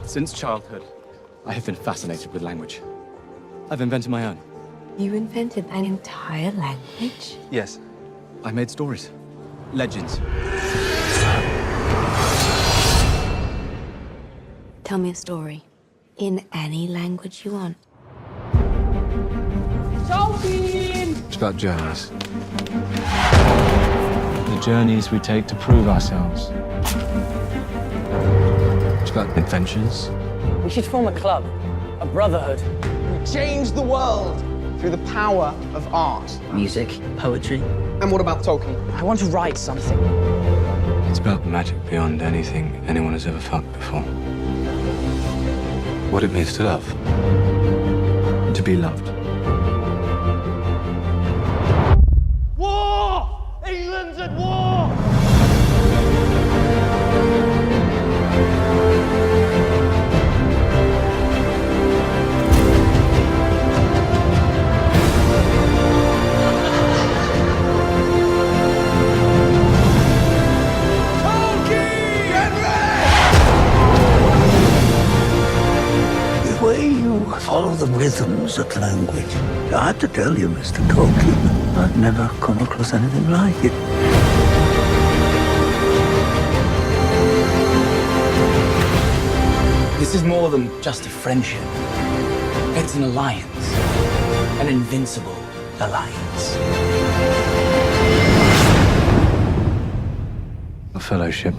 Since childhood, I have been fascinated with language. I've invented my own. You invented an entire language? Yes. I made stories. Legends. Tell me a story. In any language you want. Tolkien! It's about journeys. The journeys we take to prove ourselves. It's about adventures. We should form a club, a brotherhood. We change the world through the power of art. Music, poetry. And what about Tolkien? I want to write something. It's about magic beyond anything anyone has ever felt before. What it means to love. To be loved. War! England's at war! The way you follow the rhythms of language. I have to tell you, Mr. Tolkien, I've never come across anything like it. This is more than just a friendship. It's an alliance. An invincible alliance. A fellowship.